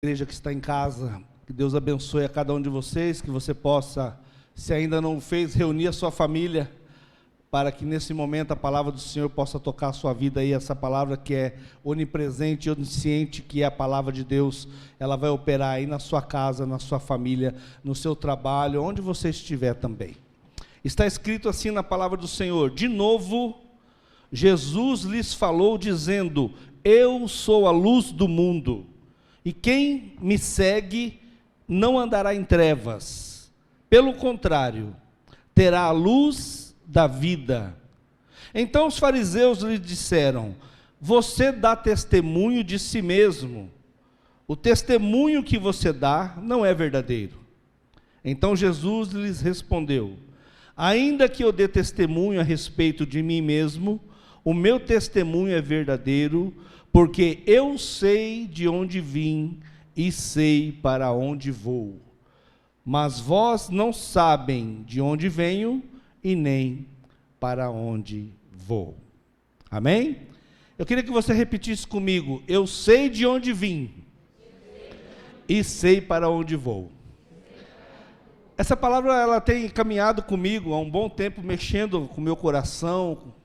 Igreja que está em casa, que Deus abençoe a cada um de vocês, que você possa, se ainda não fez, reunir a sua família, para que nesse momento a palavra do Senhor possa tocar a sua vida aí, essa palavra que é onipresente e onisciente, que é a palavra de Deus, ela vai operar aí na sua casa, na sua família, no seu trabalho, onde você estiver também. Está escrito assim na palavra do Senhor: de novo, Jesus lhes falou dizendo: eu sou a luz do mundo. E quem me segue não andará em trevas, pelo contrário, terá a luz da vida. Então os fariseus lhe disseram: você dá testemunho de si mesmo, o testemunho que você dá não é verdadeiro. Então Jesus lhes respondeu: ainda que eu dê testemunho a respeito de mim mesmo, o meu testemunho é verdadeiro, porque eu sei de onde vim e sei para onde vou. Mas vós não sabem de onde venho e nem para onde vou. Amém? Eu queria que você repetisse comigo: eu sei de onde vim e sei para onde vou. Essa palavra ela tem caminhado comigo há um bom tempo, mexendo com o meu coração,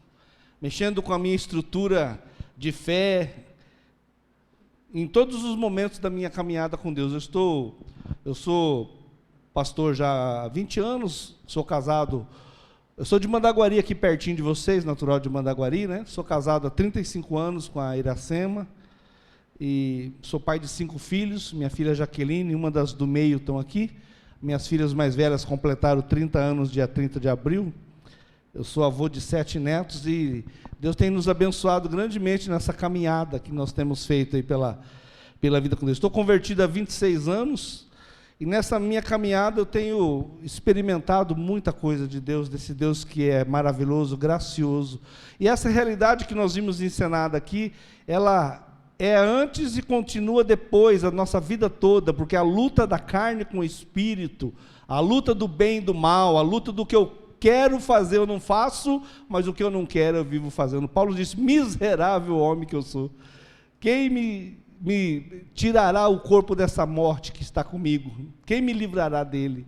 mexendo com a minha estrutura de fé, em todos os momentos da minha caminhada com Deus. Eu sou pastor já há 20 anos, sou casado, eu sou de Mandaguari, aqui pertinho de vocês, natural de Mandaguari, né? Sou casado há 35 anos com a Iracema, e sou pai de 5 filhos, minha filha Jaqueline e uma das do meio estão aqui. Minhas filhas mais velhas completaram 30 anos, dia 30 de abril. Eu sou avô de 7 netos e Deus tem nos abençoado grandemente nessa caminhada que nós temos feito aí pela vida com Deus. Estou convertido há 26 anos e nessa minha caminhada eu tenho experimentado muita coisa de Deus, desse Deus que é maravilhoso, gracioso. E essa realidade que nós vimos encenada aqui, ela é antes e continua depois, a nossa vida toda, porque a luta da carne com o espírito, a luta do bem e do mal, a luta do que eu quero fazer eu não faço, mas o que eu não quero eu vivo fazendo. Paulo disse: miserável homem que eu sou, quem me tirará o corpo dessa morte que está comigo? Quem me livrará dele?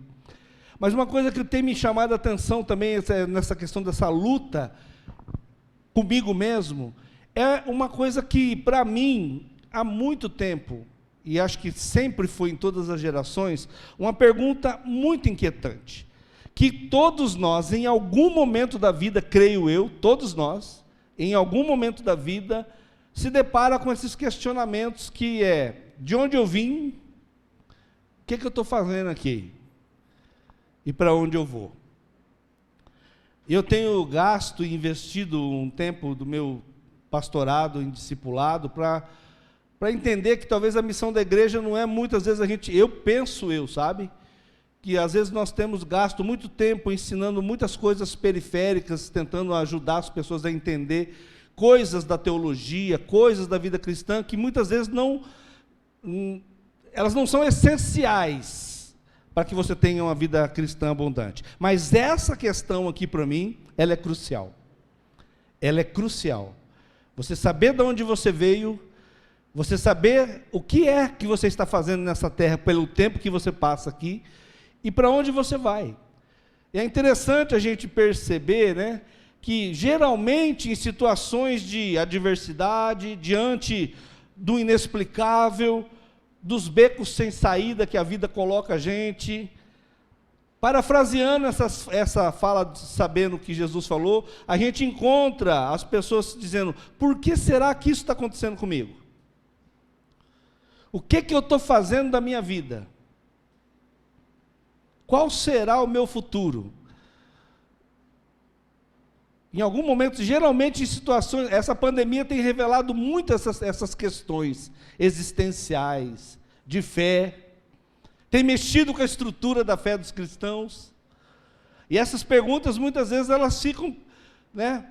Mas uma coisa que tem me chamado a atenção também, nessa questão dessa luta comigo mesmo, é uma coisa que para mim, há muito tempo, e acho que sempre foi em todas as gerações, uma pergunta muito inquietante, que todos nós, em algum momento da vida, creio eu, todos nós, em algum momento da vida, se depara com esses questionamentos que é: de onde eu vim, o que eu estou fazendo aqui, e para onde eu vou? Eu tenho gasto e investido um tempo do meu pastorado em discipulado para entender que talvez a missão da igreja não é muitas vezes sabe? Que às vezes nós temos gasto muito tempo ensinando muitas coisas periféricas, tentando ajudar as pessoas a entender coisas da teologia, coisas da vida cristã, que muitas vezes elas não são essenciais para que você tenha uma vida cristã abundante. Mas essa questão aqui, para mim, ela é crucial. Ela é crucial. Você saber de onde você veio, você saber o que é que você está fazendo nessa terra, pelo tempo que você passa aqui, e para onde você vai. E é interessante a gente perceber, né, que geralmente em situações de adversidade, diante do inexplicável, dos becos sem saída que a vida coloca a gente, parafraseando essa fala, sabendo o que Jesus falou, a gente encontra as pessoas dizendo: por que será que isso está acontecendo comigo? O que eu estou fazendo da minha vida? Qual será o meu futuro? Em algum momento, geralmente em situações, essa pandemia tem revelado muito essas questões existenciais, de fé, tem mexido com a estrutura da fé dos cristãos, e essas perguntas muitas vezes elas ficam, né,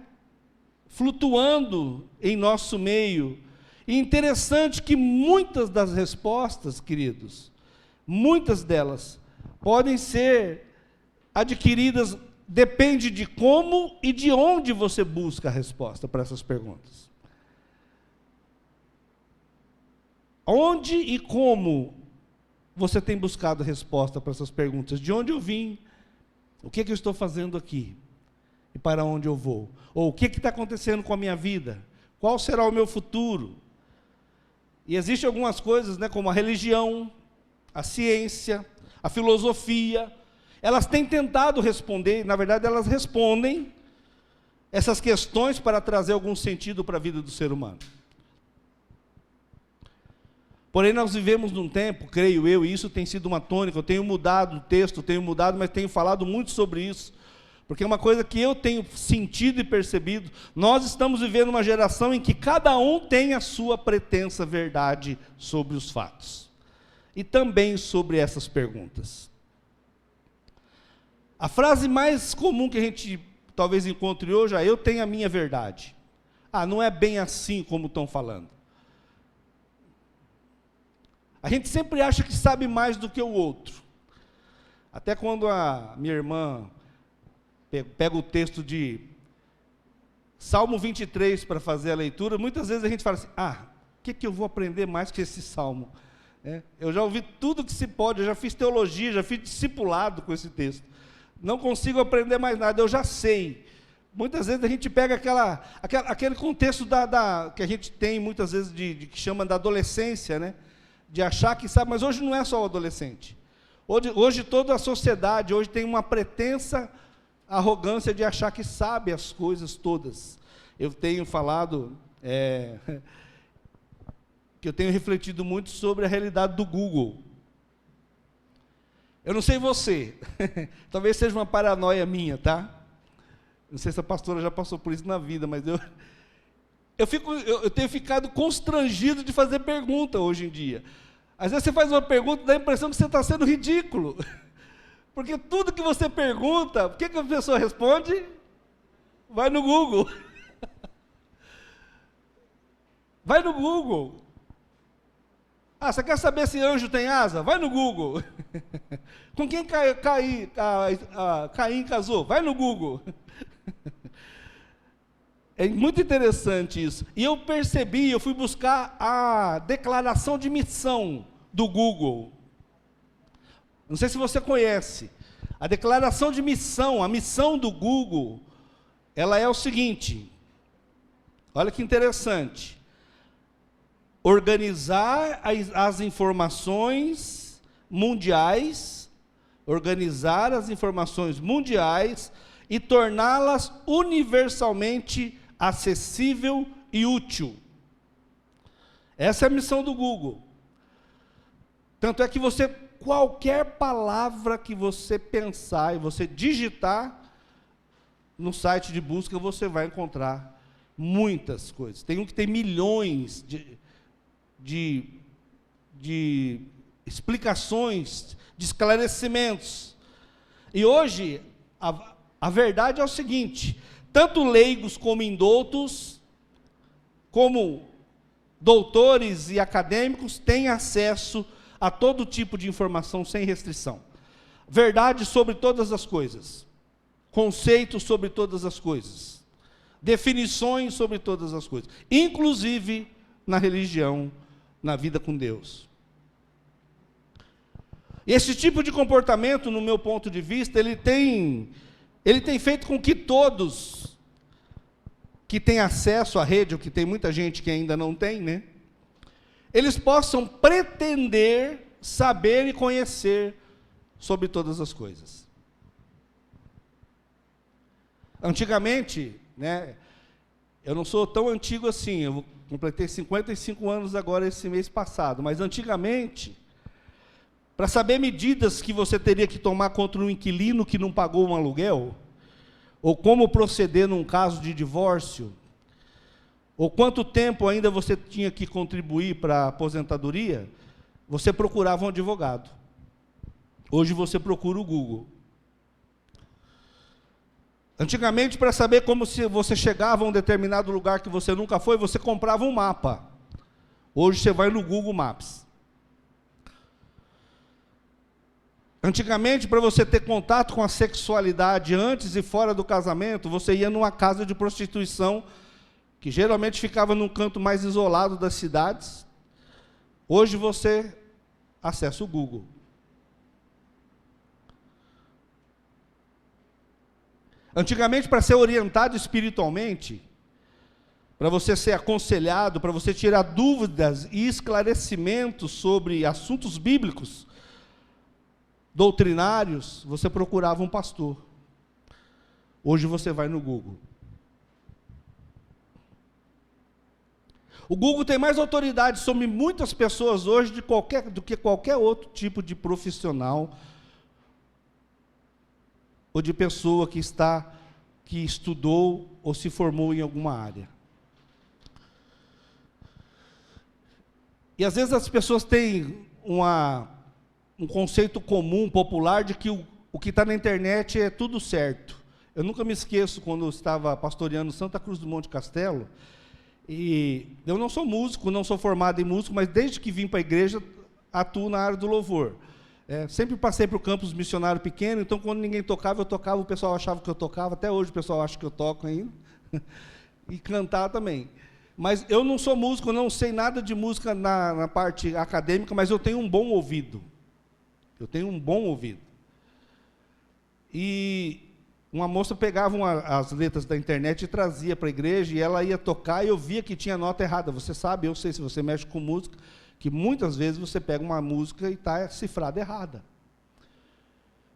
flutuando em nosso meio. E interessante que muitas das respostas, queridos, muitas delas podem ser adquiridas, depende de como e de onde você busca a resposta para essas perguntas. Onde e como você tem buscado resposta para essas perguntas? De onde eu vim? O que eu estou fazendo aqui? E para onde eu vou? Ou o que está acontecendo com a minha vida? Qual será o meu futuro? E existem algumas coisas, né, como a religião, a ciência, a filosofia, elas têm tentado responder, na verdade elas respondem essas questões para trazer algum sentido para a vida do ser humano. Porém, nós vivemos num tempo, creio eu, e isso tem sido uma tônica, eu tenho mudado o texto, mas tenho falado muito sobre isso, porque é uma coisa que eu tenho sentido e percebido. Nós estamos vivendo uma geração em que cada um tem a sua pretensa verdade sobre os fatos, e também sobre essas perguntas. A frase mais comum que a gente talvez encontre hoje é: eu tenho a minha verdade. Ah, não é bem assim como estão falando. A gente sempre acha que sabe mais do que o outro. Até quando a minha irmã pega o texto de Salmo 23 para fazer a leitura, muitas vezes a gente fala assim: o que eu vou aprender mais que esse Salmo? Eu já ouvi tudo que se pode, eu já fiz teologia, já fiz discipulado com esse texto. Não consigo aprender mais nada, eu já sei. Muitas vezes a gente pega aquele contexto que a gente tem muitas vezes que chama da adolescência, né? De achar que sabe, mas hoje não é só o adolescente. Hoje toda a sociedade hoje tem uma pretensa arrogância de achar que sabe as coisas todas. Eu tenho falado, que eu tenho refletido muito sobre a realidade do Google. Eu não sei você, talvez seja uma paranoia minha, tá? Não sei se a pastora já passou por isso na vida, mas eu tenho ficado constrangido de fazer pergunta hoje em dia. Às vezes você faz uma pergunta, dá a impressão que você está sendo ridículo. Porque tudo que você pergunta, o que a pessoa responde? Vai no Google. Vai no Google. Você quer saber se anjo tem asa? Vai no Google. Com quem Caim casou? Vai no Google. É muito interessante isso. E eu fui buscar a declaração de missão do Google. Não sei se você conhece. A declaração de missão, a missão do Google, ela é o seguinte. Olha que interessante. Organizar as informações mundiais, e torná-las universalmente acessível e útil. Essa é a missão do Google. Tanto é que qualquer palavra que você pensar e você digitar no site de busca, você vai encontrar muitas coisas. Tem um que tem milhões de explicações, de esclarecimentos. E hoje, a verdade é o seguinte: tanto leigos como indoutos, como doutores e acadêmicos, têm acesso a todo tipo de informação sem restrição. Verdade sobre todas as coisas, conceitos sobre todas as coisas, definições sobre todas as coisas, inclusive na religião, na vida com Deus. E esse tipo de comportamento, no meu ponto de vista, ele tem feito com que todos que têm acesso à rede, ou que tem muita gente que ainda não tem, né? Eles possam pretender saber e conhecer sobre todas as coisas. Antigamente, né, eu não sou tão antigo assim, eu completei 55 anos agora esse mês passado, mas antigamente, para saber medidas que você teria que tomar contra um inquilino que não pagou um aluguel, ou como proceder num caso de divórcio, ou quanto tempo ainda você tinha que contribuir para a aposentadoria, você procurava um advogado. Hoje você procura o Google. Antigamente, para saber como se você chegava a um determinado lugar que você nunca foi, você comprava um mapa. Hoje você vai no Google Maps. Antigamente, para você ter contato com a sexualidade antes e fora do casamento, você ia numa casa de prostituição, que geralmente ficava num canto mais isolado das cidades, Hoje você acessa o Google. Antigamente, para ser orientado espiritualmente, para você ser aconselhado, para você tirar dúvidas e esclarecimentos sobre assuntos bíblicos, doutrinários, você procurava um pastor. Hoje você vai no Google. O Google tem mais autoridade sobre muitas pessoas hoje do que qualquer outro tipo de profissional ou de pessoa que estudou ou se formou em alguma área. E às vezes as pessoas têm um conceito comum, popular, de que o que está na internet é tudo certo. Eu nunca me esqueço quando eu estava pastoreando Santa Cruz do Monte Castelo, e eu não sou músico, não sou formado em músico, mas desde que vim para a igreja, atuo na área do louvor. Sempre passei para o campus missionário pequeno, então quando ninguém tocava, eu tocava, o pessoal achava que eu tocava, até hoje o pessoal acha que eu toco ainda, e cantar também. Mas eu não sou músico, não sei nada de música na parte acadêmica, mas eu tenho um bom ouvido. Eu tenho um bom ouvido. E uma moça pegava as letras da internet e trazia para a igreja, e ela ia tocar, e eu via que tinha nota errada. Você sabe, eu sei, se você mexe com música, que muitas vezes você pega uma música e está cifrada errada.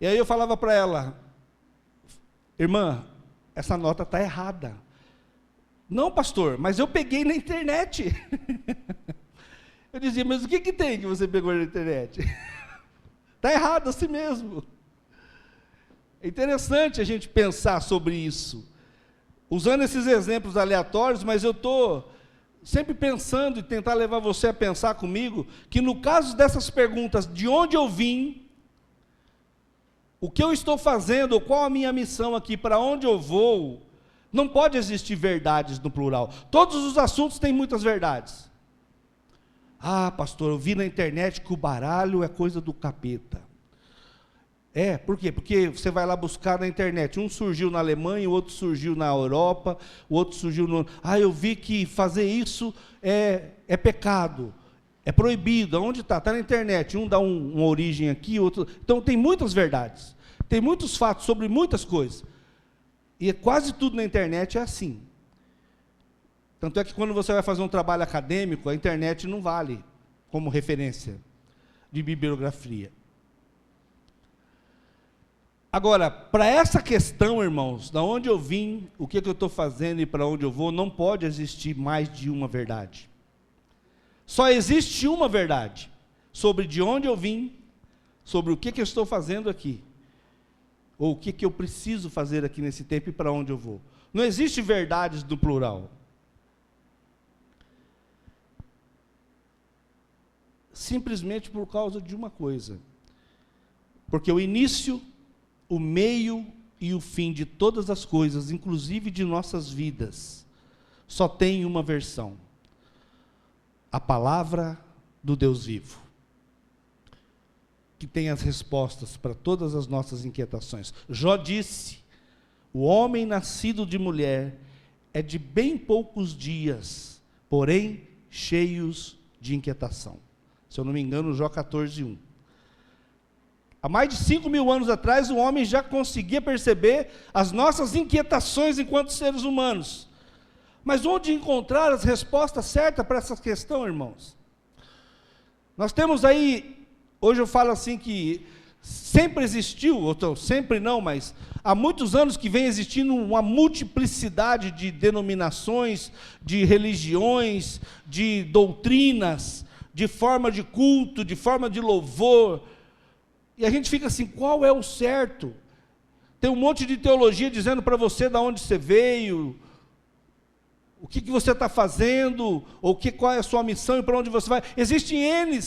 E aí eu falava para ela: irmã, essa nota está errada. Não, pastor, mas eu peguei na internet. Eu dizia: mas o que tem que você pegou na internet? Está errado assim mesmo. É interessante a gente pensar sobre isso, usando esses exemplos aleatórios, mas eu estou sempre pensando e tentar levar você a pensar comigo, que no caso dessas perguntas, de onde eu vim, o que eu estou fazendo, qual a minha missão aqui, para onde eu vou, não pode existir verdades no plural. Todos os assuntos têm muitas verdades. Ah, pastor, eu vi na internet que o baralho é coisa do capeta. Por quê? Porque você vai lá buscar na internet, um surgiu na Alemanha, o outro surgiu na Europa, o outro surgiu no... eu vi que fazer isso é pecado, é proibido. Onde está? Está na internet, um dá uma origem aqui, outro... Então tem muitas verdades, tem muitos fatos sobre muitas coisas, e quase tudo na internet é assim. Tanto é que quando você vai fazer um trabalho acadêmico, a internet não vale como referência de bibliografia. Agora, para essa questão, irmãos, de onde eu vim, o que eu estou fazendo e para onde eu vou, não pode existir mais de uma verdade. Só existe uma verdade, sobre de onde eu vim, sobre o que eu estou fazendo aqui, ou o que eu preciso fazer aqui nesse tempo e para onde eu vou. Não existe verdades do plural. Simplesmente por causa de uma coisa. Porque o início, o meio e o fim de todas as coisas, inclusive de nossas vidas, só tem uma versão: a palavra do Deus vivo, que tem as respostas para todas as nossas inquietações. Jó disse: o homem nascido de mulher é de bem poucos dias, porém cheios de inquietação. Se eu não me engano, Jó 14:1. Há mais de 5.000 anos atrás, o homem já conseguia perceber as nossas inquietações enquanto seres humanos. Mas onde encontrar as respostas certas para essa questão, irmãos? Nós temos aí, hoje eu falo assim que sempre existiu, ou sempre não, mas há muitos anos que vem existindo uma multiplicidade de denominações, de religiões, de doutrinas, de forma de culto, de forma de louvor. E a gente fica assim: qual é o certo? Tem um monte de teologia dizendo para você de onde você veio, o que você está fazendo, ou qual é a sua missão e para onde você vai. Existem N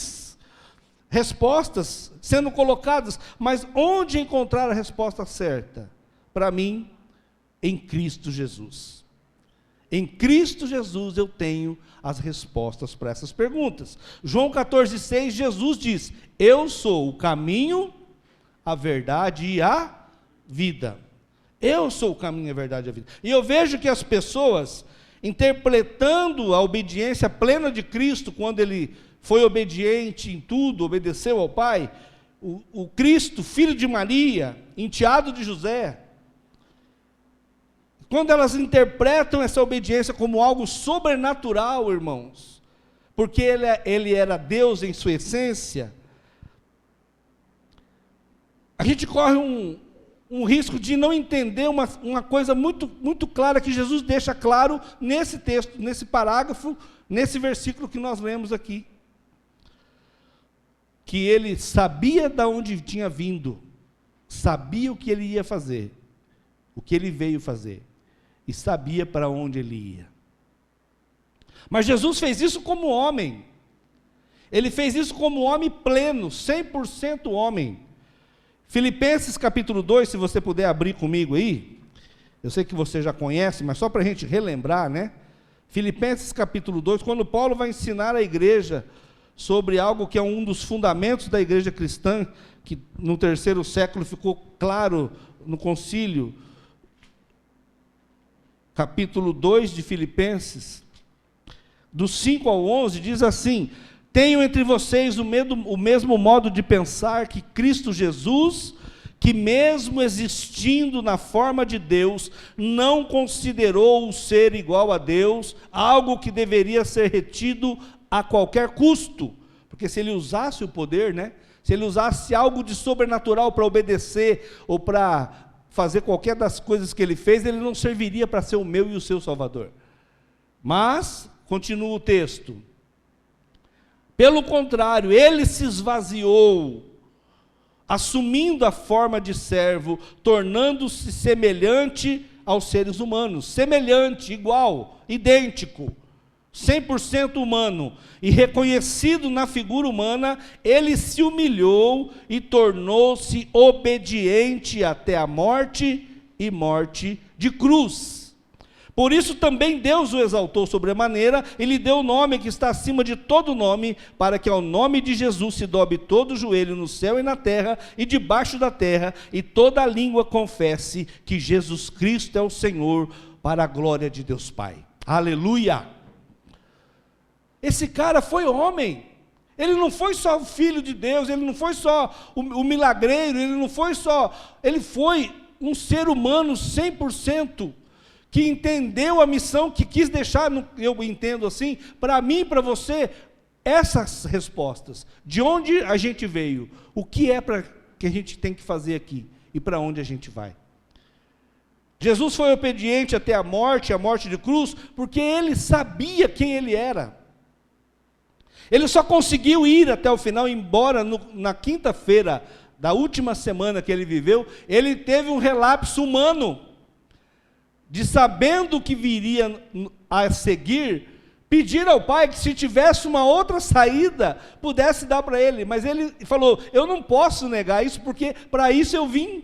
respostas sendo colocadas, mas onde encontrar a resposta certa? Para mim, em Cristo Jesus. Em Cristo Jesus eu tenho as respostas para essas perguntas. João 14,6, Jesus diz: eu sou o caminho, a verdade e a vida. Eu sou o caminho, a verdade e a vida. E eu vejo que as pessoas, interpretando a obediência plena de Cristo, quando Ele foi obediente em tudo, obedeceu ao Pai, o Cristo, filho de Maria, enteado de José, quando elas interpretam essa obediência como algo sobrenatural, irmãos, porque ele era Deus em sua essência, a gente corre um risco de não entender uma coisa muito, muito clara, que Jesus deixa claro nesse texto, nesse parágrafo, nesse versículo que nós lemos aqui. Que ele sabia de onde tinha vindo, sabia o que ele ia fazer, o que ele veio fazer, e sabia para onde ele ia. Mas Jesus fez isso como homem, ele fez isso como homem pleno, 100% homem. Filipenses capítulo 2, se você puder abrir comigo aí, eu sei que você já conhece, mas só para a gente relembrar, né? Filipenses capítulo 2, quando Paulo vai ensinar a igreja sobre algo que é um dos fundamentos da igreja cristã, que no 3º século ficou claro no concílio, capítulo 2 de Filipenses, dos 5 ao 11, diz assim: tenham entre vocês o mesmo modo de pensar que Cristo Jesus, que mesmo existindo na forma de Deus, não considerou o ser igual a Deus algo que deveria ser retido a qualquer custo, porque se ele usasse o poder, né, se ele usasse algo de sobrenatural para obedecer, ou para fazer qualquer das coisas que ele fez, ele não serviria para ser o meu e o seu Salvador. Mas, continua o texto, pelo contrário, ele se esvaziou, assumindo a forma de servo, tornando-se semelhante aos seres humanos, semelhante, igual, idêntico, 100% humano, e reconhecido na figura humana, ele se humilhou e tornou-se obediente até a morte, e morte de cruz. Por isso também Deus o exaltou sobremaneira, e lhe deu o nome que está acima de todo nome, para que ao nome de Jesus se dobre todo o joelho no céu e na terra, e debaixo da terra, e toda a língua confesse que Jesus Cristo é o Senhor, para a glória de Deus Pai. Aleluia! Esse cara foi homem, ele não foi só o filho de Deus, ele não foi só o milagreiro, ele foi um ser humano 100%, que entendeu a missão, que quis deixar, eu entendo assim, para mim e para você, essas respostas, de onde a gente veio, o que é que a gente tem que fazer aqui, e para onde a gente vai. Jesus foi obediente até a morte de cruz, porque ele sabia quem ele era. Ele só conseguiu ir até o final, embora na quinta-feira da última semana que ele viveu, ele teve um relapso humano, de sabendo o que viria a seguir, pedir ao Pai que se tivesse uma outra saída, pudesse dar para ele, mas ele falou, eu não posso negar isso, porque para isso eu vim,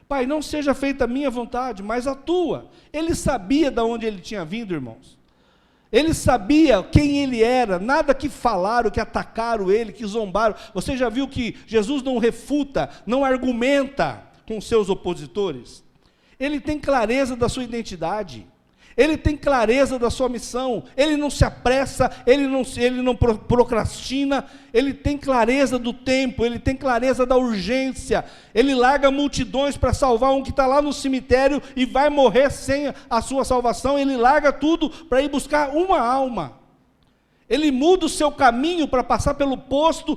Pai, não seja feita a minha vontade, mas a tua. Ele sabia de onde ele tinha vindo, irmãos. Ele sabia quem ele era, nada que falaram, que atacaram ele, que zombaram. Você já viu que Jesus não refuta, não argumenta com seus opositores? Ele tem clareza da sua identidade, ele tem clareza da sua missão, ele não se apressa, ele não procrastina, ele tem clareza do tempo, ele tem clareza da urgência, ele larga multidões para salvar um que está lá no cemitério e vai morrer sem a sua salvação, ele larga tudo para ir buscar uma alma. Ele muda o seu caminho para passar pelo posto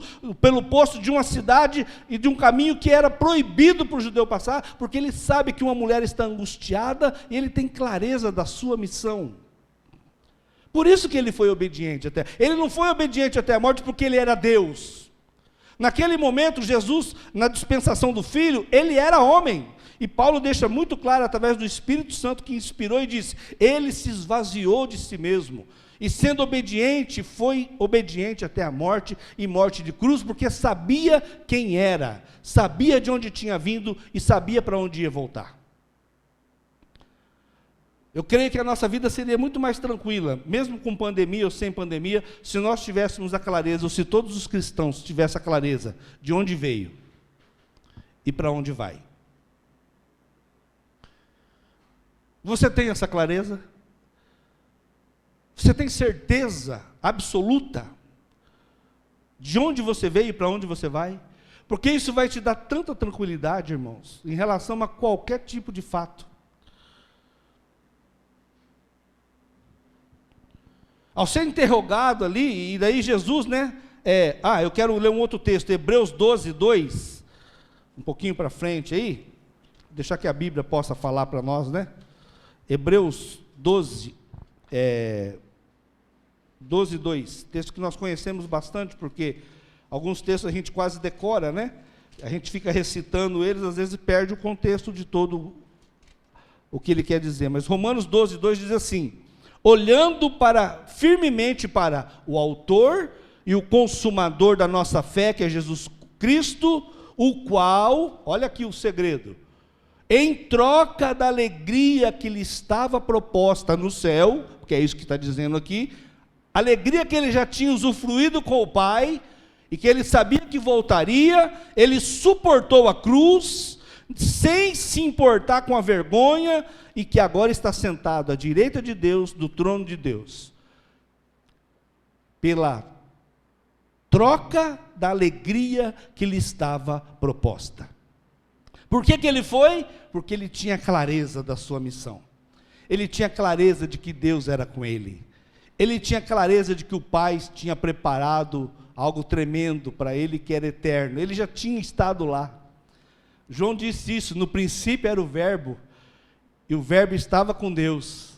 de uma cidade e de um caminho que era proibido para o judeu passar, porque ele sabe que uma mulher está angustiada e ele tem clareza da sua missão. Por isso que ele foi obediente até. Ele não foi obediente até a morte porque ele era Deus. Naquele momento, Jesus, na dispensação do Filho, ele era homem. E Paulo deixa muito claro, através do Espírito Santo que inspirou, e disse, ele se esvaziou de si mesmo. E sendo obediente, foi obediente até a morte, e morte de cruz, porque sabia quem era, sabia de onde tinha vindo, e sabia para onde ia voltar. Eu creio que a nossa vida seria muito mais tranquila, mesmo com pandemia ou sem pandemia, se nós tivéssemos a clareza, ou se todos os cristãos tivessem a clareza, de onde veio, e para onde vai. Você tem essa clareza? Você tem certeza absoluta de onde você veio e para onde você vai, porque isso vai te dar tanta tranquilidade, irmãos, em relação a qualquer tipo de fato. Ao ser interrogado ali, e daí Jesus, né, eu quero ler um outro texto, Hebreus 12, 2, um pouquinho para frente aí, deixar que a Bíblia possa falar para nós, né, Hebreus 12, 12, 2, texto que nós conhecemos bastante, porque alguns textos a gente quase decora, né? A gente fica recitando eles, às vezes perde o contexto de todo o que ele quer dizer. Mas Romanos 12, 2 diz assim: olhando firmemente para o autor e o consumador da nossa fé, que é Jesus Cristo, o qual, olha aqui o segredo, em troca da alegria que lhe estava proposta no céu, porque é isso que está dizendo aqui, alegria que ele já tinha usufruído com o Pai, e que ele sabia que voltaria, ele suportou a cruz, sem se importar com a vergonha, e que agora está sentado à direita de Deus, do trono de Deus, pela troca da alegria que lhe estava proposta. Por que ele foi? Porque ele tinha clareza da sua missão, ele tinha clareza de que Deus era com ele, ele tinha clareza de que o Pai tinha preparado algo tremendo para ele, que era eterno. Ele já tinha estado lá. João disse isso: no princípio era o Verbo, e o Verbo estava com Deus,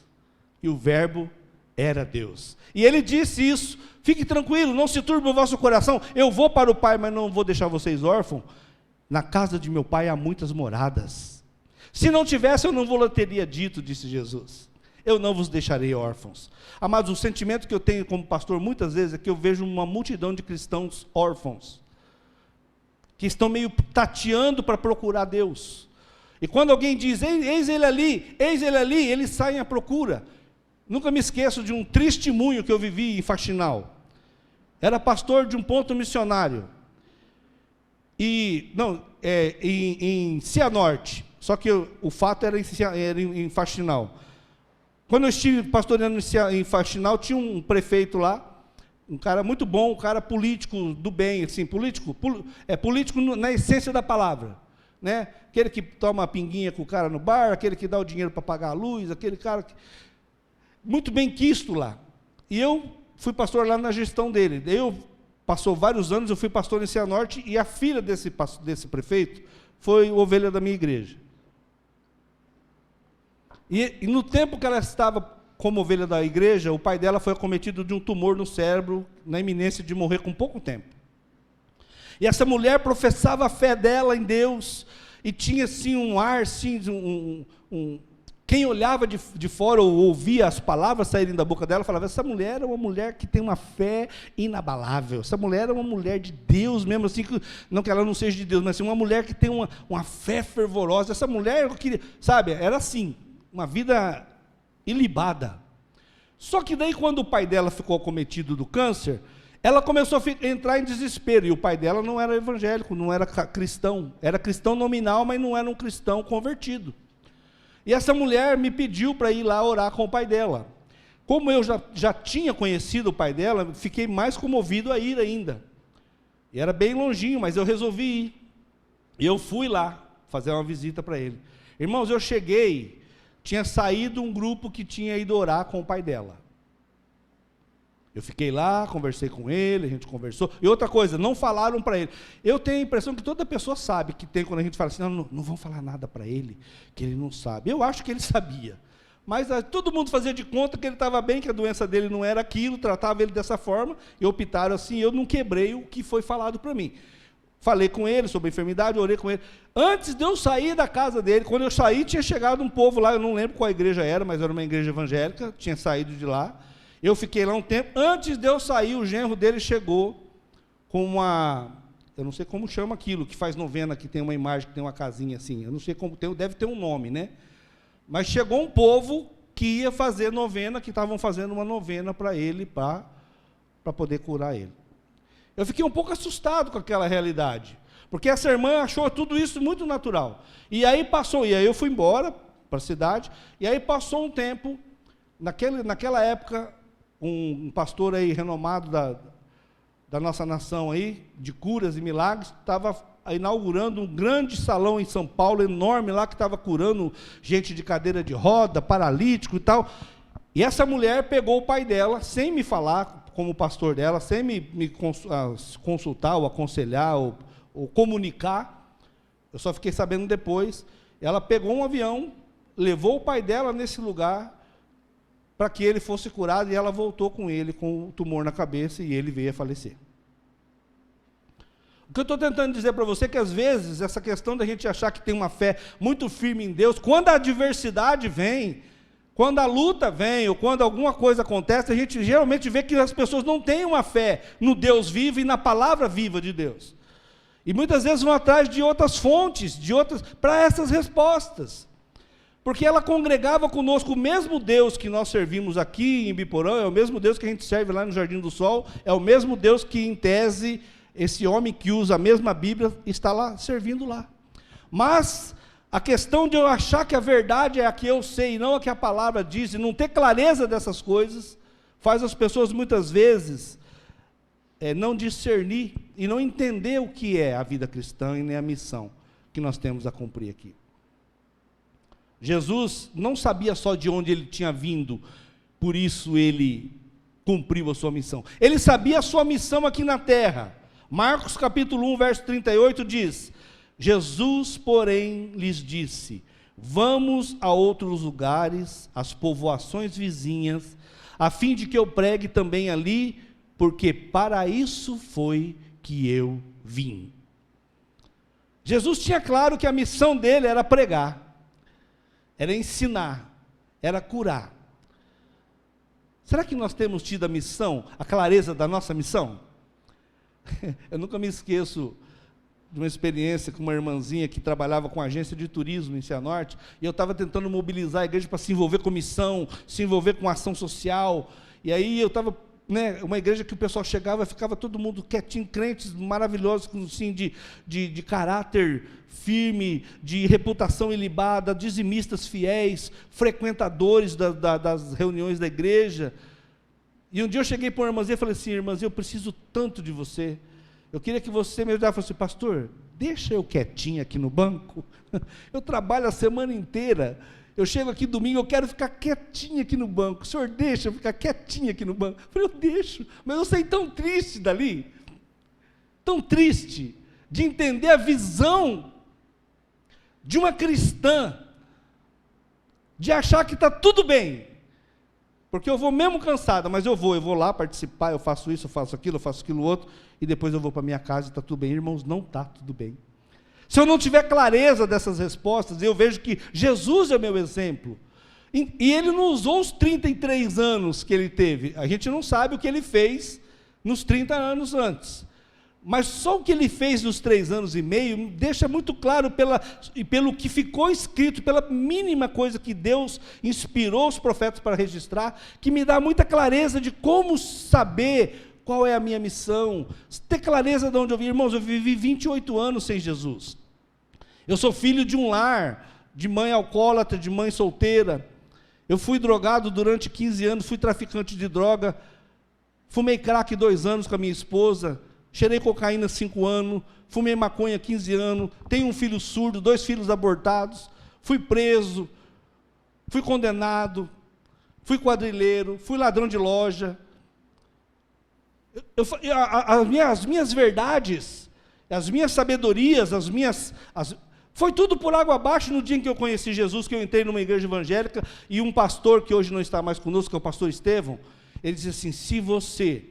e o Verbo era Deus. E ele disse isso: fique tranquilo, não se turbe o vosso coração, eu vou para o Pai, mas não vou deixar vocês órfãos. Na casa de meu Pai há muitas moradas. Se não tivesse, eu não vos teria dito, disse Jesus. Eu não vos deixarei órfãos. Amados, o sentimento que eu tenho como pastor muitas vezes é que eu vejo uma multidão de cristãos órfãos, que estão meio tateando para procurar Deus. E quando alguém diz, eis ele ali, eles saem à procura. Nunca me esqueço de um testemunho que eu vivi em Faxinal. Era pastor de um ponto missionário. Em Cianorte. Só que o fato era em Faxinal. Quando eu estive pastoreando em Faxinal, tinha um prefeito lá, um cara muito bom, um cara político do bem, assim, político na essência da palavra, né? Aquele que toma uma pinguinha com o cara no bar, aquele que dá o dinheiro para pagar a luz, aquele cara muito bem quisto lá. E eu fui pastor lá na gestão dele. Passou vários anos, eu fui pastor em Cianorte, e a filha desse prefeito foi ovelha da minha igreja. E no tempo que ela estava como ovelha da igreja, o pai dela foi acometido de um tumor no cérebro, na iminência de morrer com pouco tempo. E essa mulher professava a fé dela em Deus, e tinha assim um ar, assim, quem olhava de fora ou ouvia as palavras saírem da boca dela, falava: essa mulher é uma mulher que tem uma fé inabalável, essa mulher é uma mulher de Deus mesmo, assim, não que ela não seja de Deus, mas assim, uma mulher que tem uma fé fervorosa, essa mulher, eu queria, sabe, era assim, uma vida ilibada. Só que daí, quando o pai dela ficou acometido do câncer, ela começou a entrar em desespero, e o pai dela não era evangélico, não era cristão, era cristão nominal, mas não era um cristão convertido. E essa mulher me pediu para ir lá orar com o pai dela. Como eu já tinha conhecido o pai dela, fiquei mais comovido a ir ainda. E era bem longinho, mas eu resolvi ir. E eu fui lá fazer uma visita para ele. Irmãos, eu cheguei, tinha saído um grupo que tinha ido orar com o pai dela. Eu fiquei lá, conversei com ele, a gente conversou. E outra coisa, não falaram para ele. Eu tenho a impressão que toda pessoa sabe que tem, quando a gente fala assim, não vão falar nada para ele, que ele não sabe. Eu acho que ele sabia. Mas todo mundo fazia de conta que ele estava bem, que a doença dele não era aquilo, tratava ele dessa forma, e optaram assim, eu não quebrei o que foi falado para mim. Falei com ele sobre a enfermidade, orei com ele. Antes de eu sair da casa dele, quando eu saí, tinha chegado um povo lá, eu não lembro qual igreja era, mas era uma igreja evangélica, tinha saído de lá. Eu fiquei lá um tempo. Antes de eu sair, o genro dele chegou com eu não sei como chama aquilo, que faz novena, que tem uma imagem, que tem uma casinha assim, eu não sei como, deve ter um nome, né? Mas chegou um povo que ia fazer novena, que estavam fazendo uma novena para ele, para poder curar ele. Eu fiquei um pouco assustado com aquela realidade, porque essa irmã achou tudo isso muito natural. E aí eu fui embora para a cidade, e aí passou um tempo, naquela época, um pastor aí renomado da nossa nação aí, de curas e milagres, estava inaugurando um grande salão em São Paulo, enorme lá, que estava curando gente de cadeira de roda, paralítico e tal. E essa mulher pegou o pai dela, sem me falar, como pastor dela, sem me consultar, ou aconselhar, ou comunicar. Eu só fiquei sabendo depois. Ela pegou um avião, levou o pai dela nesse lugar, para que ele fosse curado, e ela voltou com ele, com o tumor na cabeça, e ele veio a falecer. O que eu estou tentando dizer para você é que, às vezes, essa questão da gente achar que tem uma fé muito firme em Deus, quando a adversidade vem, quando a luta vem, ou quando alguma coisa acontece, a gente geralmente vê que as pessoas não têm uma fé no Deus vivo e na palavra viva de Deus. E muitas vezes vão atrás de outras fontes, para essas respostas. Porque ela congregava conosco o mesmo Deus que nós servimos aqui em Biporã, é o mesmo Deus que a gente serve lá no Jardim do Sol, é o mesmo Deus que, em tese, esse homem que usa a mesma Bíblia está lá, servindo lá. Mas a questão de eu achar que a verdade é a que eu sei e não a que a palavra diz, e não ter clareza dessas coisas, faz as pessoas muitas vezes não discernir e não entender o que é a vida cristã e nem a missão que nós temos a cumprir aqui. Jesus não sabia só de onde ele tinha vindo, por isso ele cumpriu a sua missão. Ele sabia a sua missão aqui na terra. Marcos capítulo 1, verso 38 diz: Jesus, porém, lhes disse: vamos a outros lugares, às povoações vizinhas, a fim de que eu pregue também ali, porque para isso foi que eu vim. Jesus tinha claro que a missão dele era pregar, era ensinar, era curar. Será que nós temos tido a missão, a clareza da nossa missão? Eu nunca me esqueço de uma experiência com uma irmãzinha que trabalhava com agência de turismo em Cianorte, e eu estava tentando mobilizar a igreja para se envolver com missão, se envolver com ação social, e aí eu estava, uma igreja que o pessoal chegava, ficava todo mundo quietinho, crentes maravilhosos, assim, de caráter firme, de reputação ilibada, dizimistas fiéis, frequentadores das reuniões da igreja. E um dia eu cheguei para uma irmãzinha e falei assim: irmãzinha, eu preciso tanto de você, eu queria que você me ajudasse. Eu falei assim: pastor, deixa eu quietinho aqui no banco, eu trabalho a semana inteira, eu chego aqui domingo, eu quero ficar quietinho aqui no banco, o senhor deixa eu ficar quietinho aqui no banco? Eu falei: eu deixo, mas eu saí tão triste dali, tão triste, de entender a visão de uma cristã, de achar que está tudo bem, porque eu vou mesmo cansada, mas eu vou lá participar, eu faço isso, eu faço aquilo outro, e depois eu vou para minha casa e está tudo bem. Irmãos, não está tudo bem. Se eu não tiver clareza dessas respostas, eu vejo que Jesus é meu exemplo, e ele não usou os 33 anos que ele teve, a gente não sabe o que ele fez nos 30 anos antes, mas só o que ele fez nos 3 anos e meio, deixa muito claro pelo que ficou escrito, pela mínima coisa que Deus inspirou os profetas para registrar, que me dá muita clareza de como saber qual é a minha missão, ter clareza de onde eu vim. Irmãos, eu vivi 28 anos sem Jesus, eu sou filho de um lar, de mãe alcoólatra, de mãe solteira, eu fui drogado durante 15 anos, fui traficante de droga, fumei crack 2 anos com a minha esposa, cheirei cocaína 5 anos, fumei maconha 15 anos, tenho um filho surdo, 2 filhos abortados, fui preso, fui condenado, fui quadrilheiro, fui ladrão de loja. As minhas verdades, as minhas sabedorias, foi tudo por água abaixo no dia em que eu conheci Jesus, que eu entrei numa igreja evangélica, e um pastor que hoje não está mais conosco, que é o pastor Estevão, ele disse assim: se você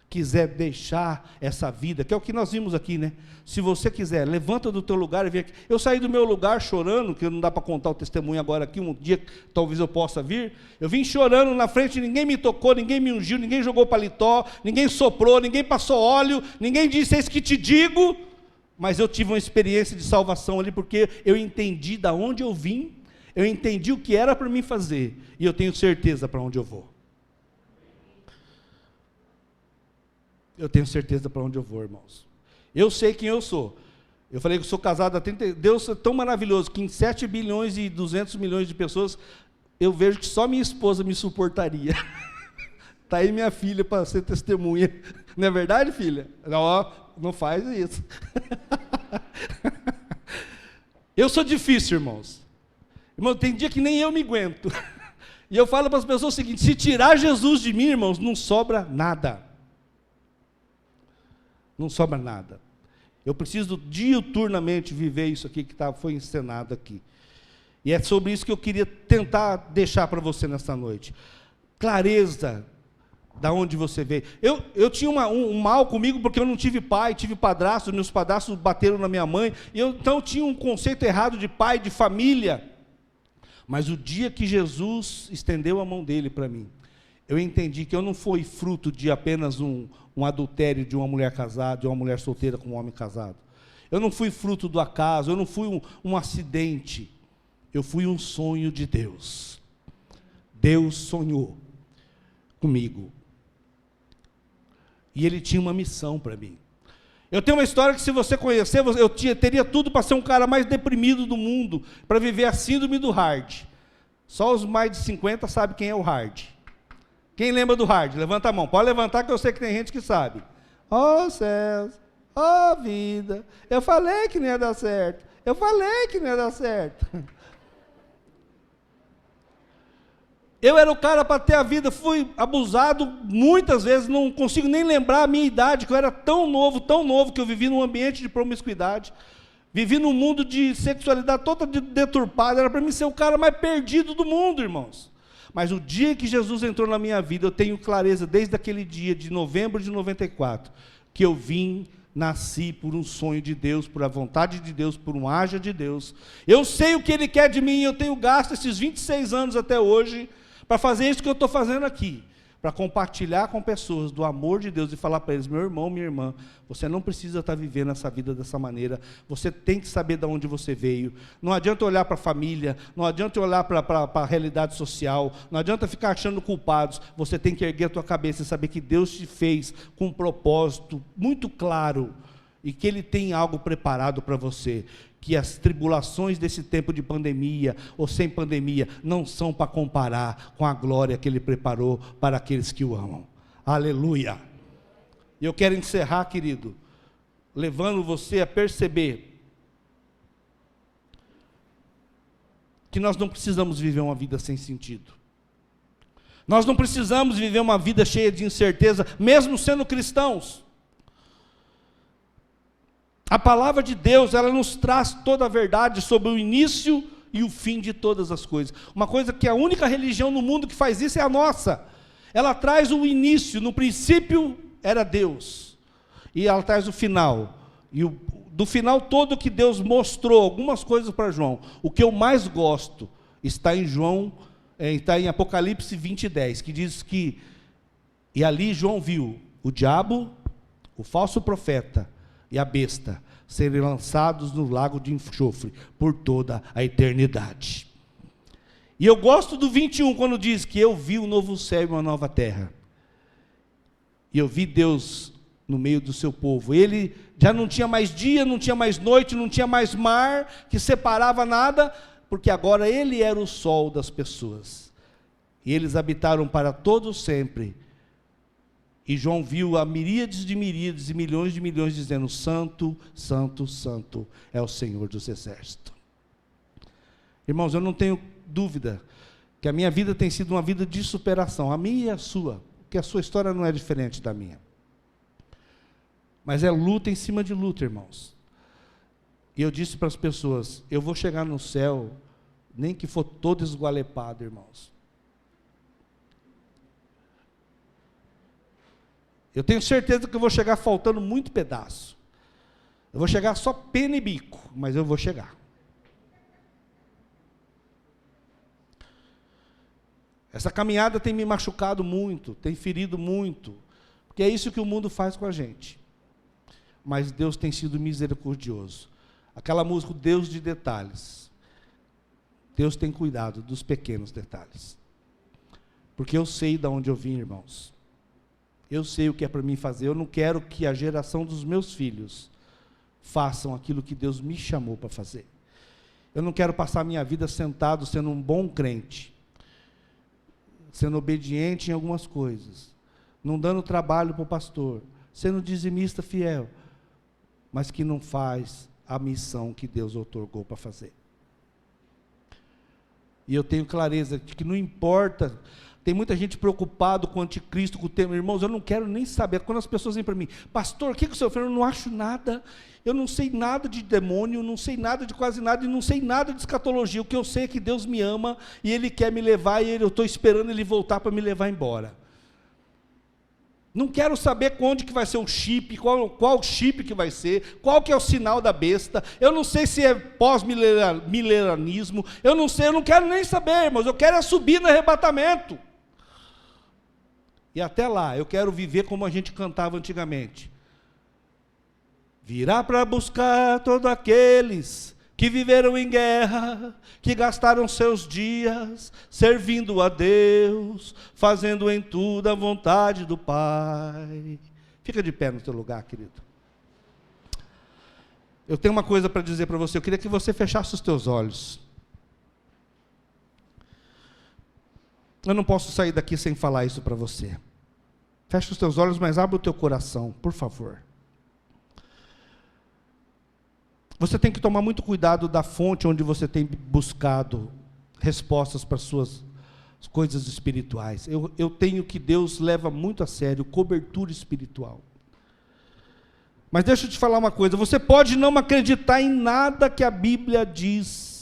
quiser deixar essa vida, que é o que nós vimos aqui, se você quiser, levanta do teu lugar e vem aqui. Eu saí do meu lugar chorando, que não dá para contar o testemunho agora aqui, um dia talvez eu possa vir, eu vim chorando na frente, ninguém me tocou, ninguém me ungiu, ninguém jogou paletó, ninguém soprou, ninguém passou óleo, ninguém disse: eis que te digo, mas eu tive uma experiência de salvação ali, porque eu entendi de onde eu vim, eu entendi o que era para mim fazer, e eu tenho certeza para onde eu vou. Eu tenho certeza para onde eu vou, irmãos. Eu sei quem eu sou. Eu falei que eu sou casado há 30... Deus é tão maravilhoso que em 7 bilhões e 200 milhões de pessoas, eu vejo que só minha esposa me suportaria. Está aí minha filha para ser testemunha. Não é verdade, filha? Não, não faz isso. Eu sou difícil, irmãos. Irmão, tem dia que nem eu me aguento. E eu falo para as pessoas o seguinte: se tirar Jesus de mim, irmãos, não sobra nada. Não sobra nada. Eu preciso diuturnamente viver isso aqui que foi encenado aqui. E é sobre isso que eu queria tentar deixar para você nesta noite. Clareza da onde você veio. Eu tinha um mal comigo porque eu não tive pai, tive padrasto, meus padrastos bateram na minha mãe, então eu tinha um conceito errado de pai, de família. Mas o dia que Jesus estendeu a mão dele para mim, eu entendi que eu não fui fruto de apenas um adultério de uma mulher casada, de uma mulher solteira com um homem casado. Eu não fui fruto do acaso, eu não fui um acidente. Eu fui um sonho de Deus. Deus sonhou comigo. E Ele tinha uma missão para mim. Eu tenho uma história que, se você conhecer, eu teria tudo para ser um cara mais deprimido do mundo, para viver a síndrome do hard. Só os mais de 50 sabem quem é o hard. Quem lembra do hard? Levanta a mão. Pode levantar, que eu sei que tem gente que sabe. Oh céus, oh vida, eu falei que não ia dar certo. Eu falei que não ia dar certo. Eu era o cara para ter a vida, fui abusado muitas vezes, não consigo nem lembrar a minha idade, que eu era tão novo, que eu vivi num ambiente de promiscuidade, vivi num mundo de sexualidade toda deturpada, era para mim ser o cara mais perdido do mundo, irmãos. Mas o dia que Jesus entrou na minha vida, eu tenho clareza, desde aquele dia de novembro de 94, que eu nasci por um sonho de Deus, por a vontade de Deus, por um haja de Deus. Eu sei o que Ele quer de mim, eu tenho gasto esses 26 anos até hoje, para fazer isso que eu estou fazendo aqui, para compartilhar com pessoas do amor de Deus e falar para eles: meu irmão, minha irmã, você não precisa estar vivendo essa vida dessa maneira, você tem que saber de onde você veio. Não adianta olhar para a família, não adianta olhar para a realidade social, não adianta ficar achando culpados, você tem que erguer a tua cabeça e saber que Deus te fez com um propósito muito claro, e que Ele tem algo preparado para você, que as tribulações desse tempo de pandemia, ou sem pandemia, não são para comparar com a glória que Ele preparou para aqueles que o amam. Aleluia! E eu quero encerrar, querido, levando você a perceber que nós não precisamos viver uma vida sem sentido. Nós não precisamos viver uma vida cheia de incerteza, mesmo sendo cristãos. A palavra de Deus, ela nos traz toda a verdade sobre o início e o fim de todas as coisas. Uma coisa que a única religião no mundo que faz isso é a nossa. Ela traz o início, no princípio era Deus. E ela traz o final. E do final todo que Deus mostrou algumas coisas para João. O que eu mais gosto está em está em Apocalipse 20:10, que diz que, e ali João viu o diabo, o falso profeta e a besta serem lançados no lago de enxofre por toda a eternidade. E eu gosto do 21, quando diz que eu vi um novo céu e uma nova terra. E eu vi Deus no meio do seu povo. Ele já não tinha mais dia, não tinha mais noite, não tinha mais mar que separava nada, porque agora Ele era o sol das pessoas. E eles habitaram para todo sempre. E João viu a miríades de miríades e milhões de milhões dizendo: santo, santo, santo é o Senhor dos exércitos. Irmãos, eu não tenho dúvida que a minha vida tem sido uma vida de superação, a minha e a sua, porque a sua história não é diferente da minha. Mas é luta em cima de luta, irmãos. E eu disse para as pessoas: eu vou chegar no céu, nem que for todo esgualepado, irmãos. Eu tenho certeza que eu vou chegar faltando muito pedaço. Eu vou chegar só pena e bico, mas eu vou chegar. Essa caminhada tem me machucado muito, tem ferido muito, porque é isso que o mundo faz com a gente. Mas Deus tem sido misericordioso. Aquela música, Deus de detalhes. Deus tem cuidado dos pequenos detalhes. Porque eu sei de onde eu vim, irmãos. Eu sei o que é para mim fazer. Eu não quero que a geração dos meus filhos façam aquilo que Deus me chamou para fazer. Eu não quero passar a minha vida sentado sendo um bom crente, sendo obediente em algumas coisas, não dando trabalho para o pastor, sendo dizimista fiel, mas que não faz a missão que Deus outorgou para fazer. E eu tenho clareza de que não importa, tem muita gente preocupada com o anticristo, com o tema. Irmãos, eu não quero nem saber. Quando as pessoas vêm para mim, pastor, o que o senhor fez? Eu não acho nada, eu não sei nada de demônio, não sei nada de quase nada, e não sei nada de escatologia. O que eu sei é que Deus me ama, e Ele quer me levar, e eu estou esperando Ele voltar para me levar embora. Não quero saber onde que vai ser o chip, qual chip que vai ser, qual que é o sinal da besta. Eu não sei se é pós-milenarismo, eu não sei, eu não quero nem saber, irmãos, eu quero é subir no arrebatamento. E até lá, eu quero viver como a gente cantava antigamente. Virá para buscar todos aqueles que viveram em guerra, que gastaram seus dias servindo a Deus, fazendo em tudo a vontade do Pai. Fica de pé no teu lugar, querido. Eu tenho uma coisa para dizer para você, eu queria que você fechasse os teus olhos. Eu não posso sair daqui sem falar isso para você. Fecha os teus olhos, mas abre o teu coração, por favor. Você tem que tomar muito cuidado da fonte onde você tem buscado respostas para as suas coisas espirituais. Eu tenho que Deus leva muito a sério cobertura espiritual. Mas deixa eu te falar uma coisa, você pode não acreditar em nada que a Bíblia diz.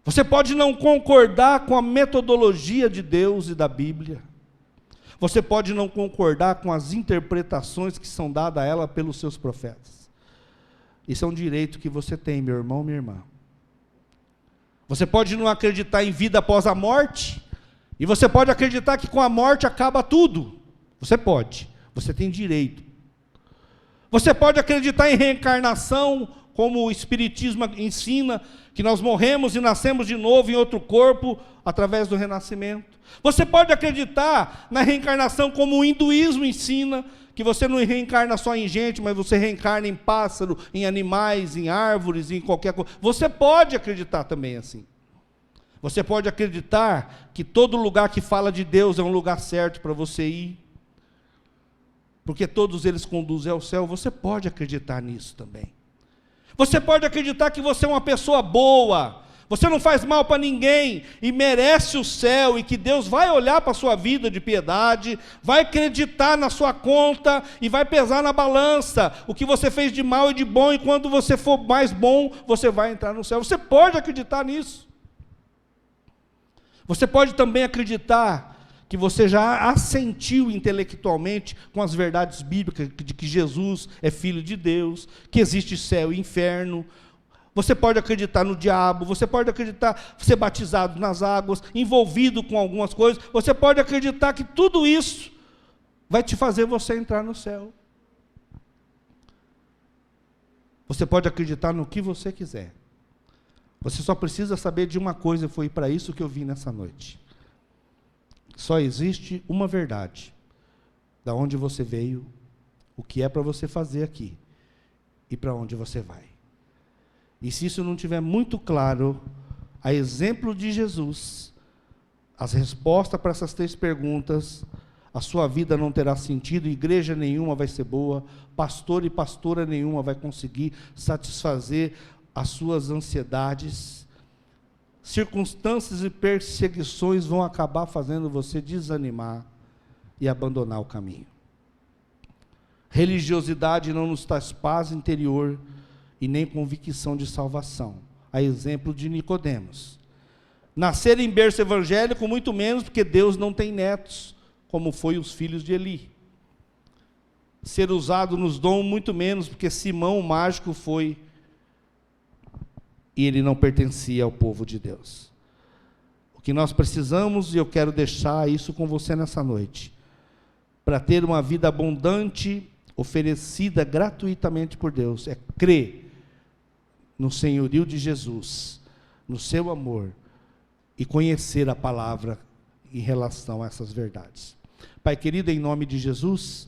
Você pode não concordar com a metodologia de Deus e da Bíblia. Você pode não concordar com as interpretações que são dadas a ela pelos seus profetas. Isso é um direito que você tem, meu irmão, minha irmã. Você pode não acreditar em vida após a morte, e você pode acreditar que com a morte acaba tudo. Você pode, você tem direito. Você pode acreditar em reencarnação, como o Espiritismo ensina, que nós morremos e nascemos de novo em outro corpo, através do renascimento. Você pode acreditar na reencarnação como o hinduísmo ensina, que você não reencarna só em gente, mas você reencarna em pássaro, em animais, em árvores, em qualquer coisa. Você pode acreditar também assim. Você pode acreditar que todo lugar que fala de Deus é um lugar certo para você ir, porque todos eles conduzem ao céu. Você pode acreditar nisso também. Você pode acreditar que você é uma pessoa boa, você não faz mal para ninguém e merece o céu, e que Deus vai olhar para a sua vida de piedade, vai acreditar na sua conta e vai pesar na balança o que você fez de mal e de bom, e quando você for mais bom, você vai entrar no céu. Você pode acreditar nisso. Você pode também acreditar que você já assentiu intelectualmente com as verdades bíblicas, de que Jesus é Filho de Deus, que existe céu e inferno. Você pode acreditar no diabo, você pode acreditar, ser batizado nas águas, envolvido com algumas coisas. Você pode acreditar que tudo isso vai te fazer você entrar no céu. Você pode acreditar no que você quiser. Você só precisa saber de uma coisa, foi para isso que eu vim nessa noite. Só existe uma verdade, da onde você veio, o que é para você fazer aqui, e para onde você vai. E se isso não estiver muito claro, a exemplo de Jesus, as respostas para essas 3 perguntas, a sua vida não terá sentido, igreja nenhuma vai ser boa, pastor e pastora nenhuma vai conseguir satisfazer as suas ansiedades, circunstâncias e perseguições vão acabar fazendo você desanimar e abandonar o caminho. Religiosidade não nos traz paz interior e nem convicção de salvação, a exemplo de Nicodemos. Nascer em berço evangélico, muito menos, porque Deus não tem netos, como foi os filhos de Eli. Ser usado nos dons, muito menos, porque Simão, o mágico, foi, e ele não pertencia ao povo de Deus. O que nós precisamos, e eu quero deixar isso com você nessa noite, para ter uma vida abundante, oferecida gratuitamente por Deus, é crer no senhorio de Jesus, no seu amor, e conhecer a palavra em relação a essas verdades. Pai querido, em nome de Jesus,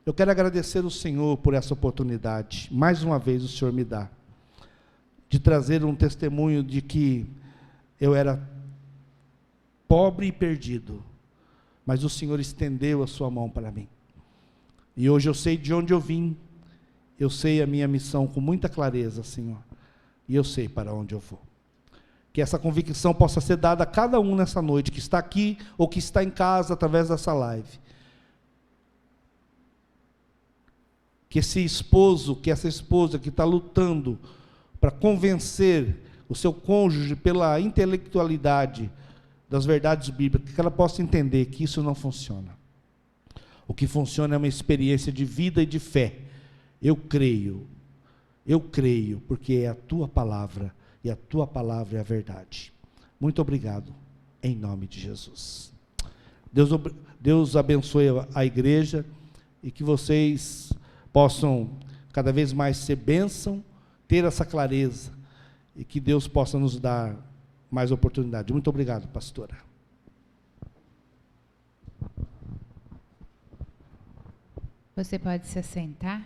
eu quero agradecer ao Senhor por essa oportunidade, mais uma vez o Senhor me dá, de trazer um testemunho de que eu era pobre e perdido, mas o Senhor estendeu a sua mão para mim. E hoje eu sei de onde eu vim, eu sei a minha missão com muita clareza, Senhor, e eu sei para onde eu vou. Que essa convicção possa ser dada a cada um nessa noite, que está aqui ou que está em casa através dessa live. Que esse esposo, que essa esposa que está lutando para convencer o seu cônjuge pela intelectualidade das verdades bíblicas, que ela possa entender que isso não funciona. O que funciona é uma experiência de vida e de fé. Eu creio, porque é a tua palavra, e a tua palavra é a verdade. Muito obrigado, em nome de Jesus. Deus abençoe a igreja, e que vocês possam cada vez mais ser bênção, ter essa clareza, e que Deus possa nos dar mais oportunidade. Muito obrigado, pastora. Você pode se assentar.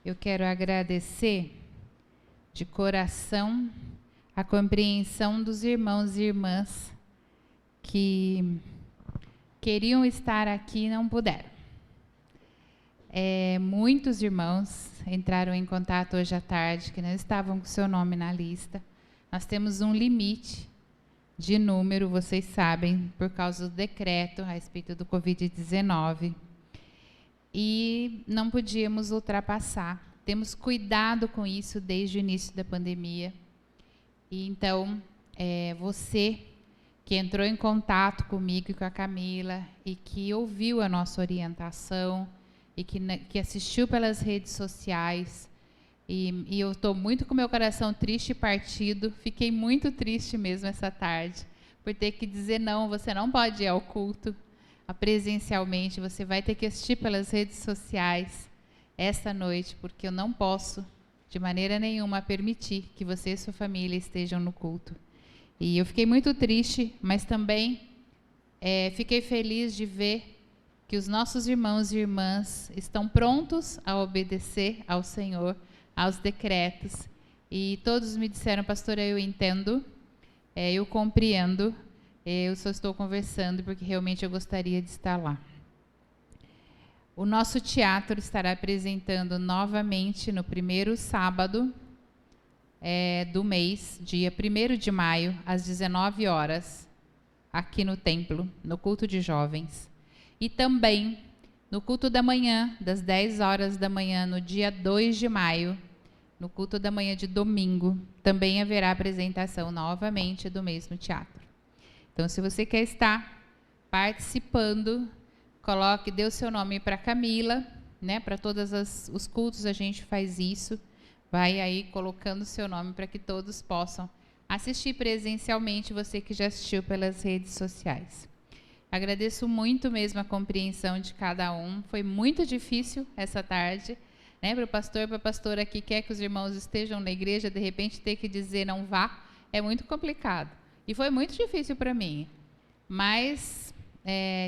Eu quero agradecer de coração a compreensão dos irmãos e irmãs que queriam estar aqui e não puderam. Muitos irmãos entraram em contato hoje à tarde que não estavam com seu nome na lista. Nós temos um limite de número, vocês sabem, por causa do decreto a respeito do Covid-19. E não podíamos ultrapassar. Temos cuidado com isso desde o início da pandemia. E então, você que entrou em contato comigo e com a Camila e que ouviu a nossa orientação e que assistiu pelas redes sociais, e eu estou muito com meu coração triste e partido, fiquei muito triste mesmo essa tarde, por ter que dizer não, você não pode ir ao culto presencialmente, você vai ter que assistir pelas redes sociais esta noite, porque eu não posso, de maneira nenhuma, permitir que você e sua família estejam no culto. E eu fiquei muito triste, mas também fiquei feliz de ver que os nossos irmãos e irmãs estão prontos a obedecer ao Senhor, aos decretos. E todos me disseram, pastora, eu entendo, eu compreendo, eu só estou conversando porque realmente eu gostaria de estar lá. O nosso teatro estará apresentando novamente no primeiro sábado do mês, dia 1º de maio, às 19 horas, aqui no templo, no culto de jovens. E também no culto da manhã, das 10 horas da manhã, no dia 2 de maio, no culto da manhã de domingo, também haverá apresentação novamente do mesmo teatro. Então, se você quer estar participando, dê o seu nome para Camila, né? Para todos os cultos a gente faz isso. Vai aí colocando o seu nome para que todos possam assistir presencialmente, você que já assistiu pelas redes sociais. Agradeço muito mesmo a compreensão de cada um. Foi muito difícil essa tarde, né? Para o pastor, para a pastora que quer que os irmãos estejam na igreja, de repente ter que dizer não vá, é muito complicado. E foi muito difícil para mim. Mas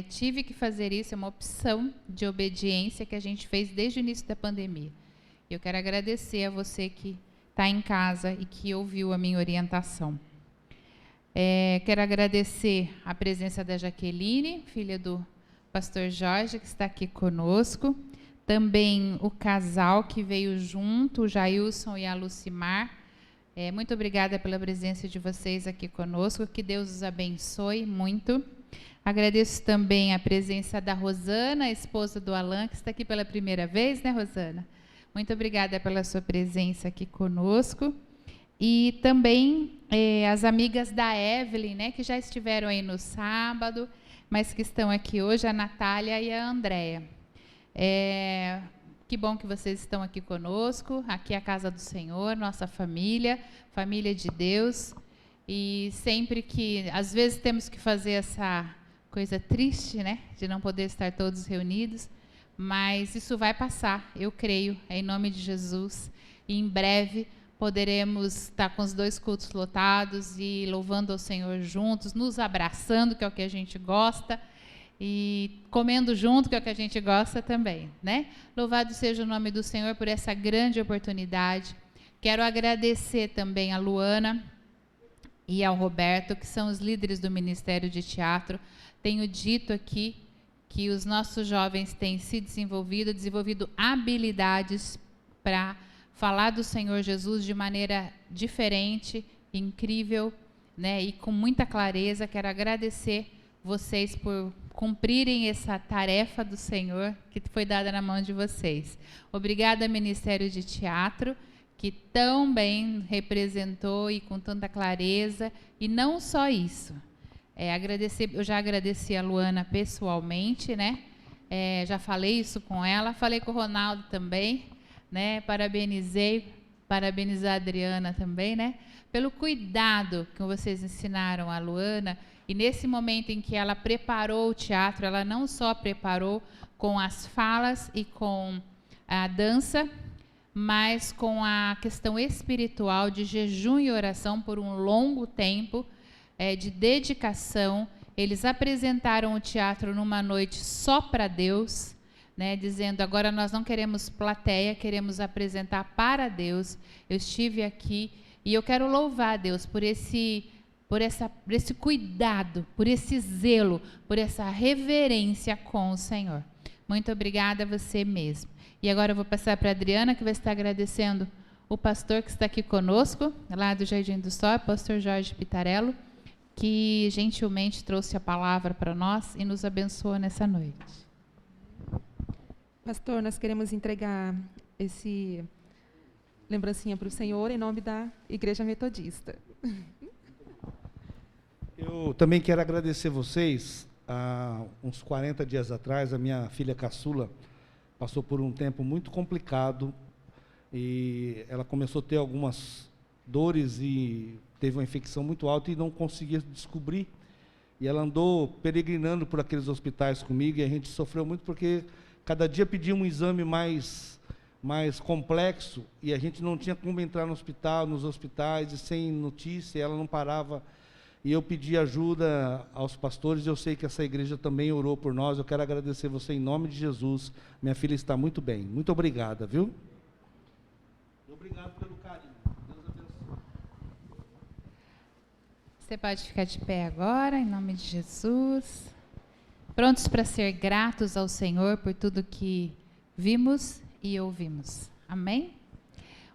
tive que fazer isso, é uma opção de obediência que a gente fez desde o início da pandemia. Eu quero agradecer a você que está em casa e que ouviu a minha orientação. Quero agradecer a presença da Jaqueline, filha do pastor Jorge, que está aqui conosco. Também o casal que veio junto, o Jailson e a Lucimar. Muito obrigada pela presença de vocês aqui conosco. Que Deus os abençoe muito. Agradeço também a presença da Rosana, a esposa do Alan, que está aqui pela primeira vez, né, Rosana? Muito obrigada pela sua presença aqui conosco. E também as amigas da Evelyn, né, que já estiveram aí no sábado, mas que estão aqui hoje, a Natália e a Andréia. Que bom que vocês estão aqui conosco. Aqui é a casa do Senhor, nossa família, família de Deus. E sempre que, às vezes, temos que fazer essa coisa triste, né, de não poder estar todos reunidos, mas isso vai passar, eu creio, em nome de Jesus. E em breve poderemos estar com os 2 cultos lotados e louvando ao Senhor juntos, nos abraçando, que é o que a gente gosta, e comendo junto, que é o que a gente gosta também, né? Louvado seja o nome do Senhor por essa grande oportunidade. Quero agradecer também a Luana e ao Roberto, que são os líderes do Ministério de Teatro. Tenho dito aqui que os nossos jovens têm se desenvolvido habilidades para falar do Senhor Jesus de maneira diferente, incrível, né, e com muita clareza. Quero agradecer vocês por cumprirem essa tarefa do Senhor que foi dada na mão de vocês. Obrigada, Ministério de Teatro, que tão bem representou e com tanta clareza. E não só isso. Eu já agradeci a Luana pessoalmente, né? Já falei isso com ela, falei com o Ronaldo também, né? Parabenizar a Adriana também, né? Pelo cuidado que vocês ensinaram a Luana. E nesse momento em que ela preparou o teatro, ela não só preparou com as falas e com a dança, mas com a questão espiritual de jejum e oração por um longo tempo, de dedicação. Eles apresentaram o teatro numa noite só para Deus, né, dizendo: agora nós não queremos plateia, queremos apresentar para Deus. Eu estive aqui e eu quero louvar a Deus por esse cuidado, por esse zelo, por essa reverência com o Senhor. Muito obrigada a você mesmo. E agora eu vou passar para a Adriana, que vai estar agradecendo o pastor que está aqui conosco, lá do Jardim do Sol, pastor Jorge Pitarello, que gentilmente trouxe a palavra para nós e nos abençoa nessa noite. Pastor, nós queremos entregar esse lembrancinha para o Senhor em nome da Igreja Metodista. Eu também quero agradecer vocês. Há uns 40 dias atrás, a minha filha caçula passou por um tempo muito complicado e ela começou a ter algumas dores e teve uma infecção muito alta e não conseguia descobrir. E ela andou peregrinando por aqueles hospitais comigo e a gente sofreu muito porque cada dia pedia um exame mais complexo e a gente não tinha como entrar nos hospitais e sem notícia, ela não parava. E eu pedi ajuda aos pastores, e eu sei que essa igreja também orou por nós. Eu quero agradecer você em nome de Jesus. Minha filha está muito bem. Muito obrigada, viu? Obrigado pelo carinho. Deus abençoe. Você pode ficar de pé agora, em nome de Jesus. Prontos para ser gratos ao Senhor por tudo que vimos e ouvimos. Amém?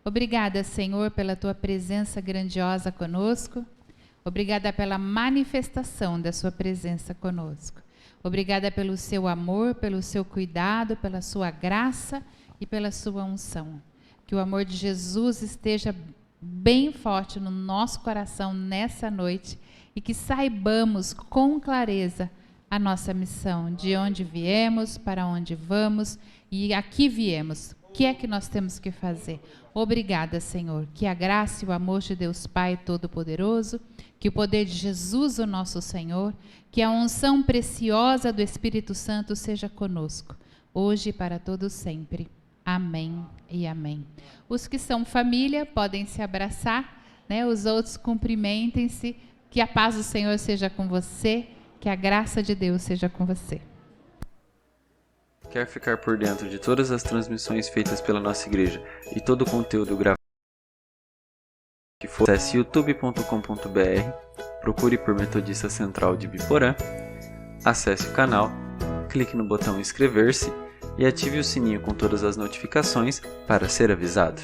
Obrigada, Senhor, pela tua presença grandiosa conosco. Obrigada pela manifestação da sua presença conosco. Obrigada pelo seu amor, pelo seu cuidado, pela sua graça e pela sua unção. Que o amor de Jesus esteja bem forte no nosso coração nessa noite e que saibamos com clareza a nossa missão, de onde viemos, para onde vamos e aqui viemos. O que é que nós temos que fazer? Obrigada, Senhor. Que a graça e o amor de Deus Pai Todo-Poderoso, que o poder de Jesus, o nosso Senhor, que a unção preciosa do Espírito Santo seja conosco, hoje e para todo sempre. Amém e amém. Os que são família podem se abraçar, né? Os outros cumprimentem-se. Que a paz do Senhor seja com você, que a graça de Deus seja com você. Quer ficar por dentro de todas as transmissões feitas pela nossa igreja e todo o conteúdo gravado que for, acesse youtube.com.br, procure por Metodista Central de Biporã, acesse o canal, clique no botão inscrever-se e ative o sininho com todas as notificações para ser avisado.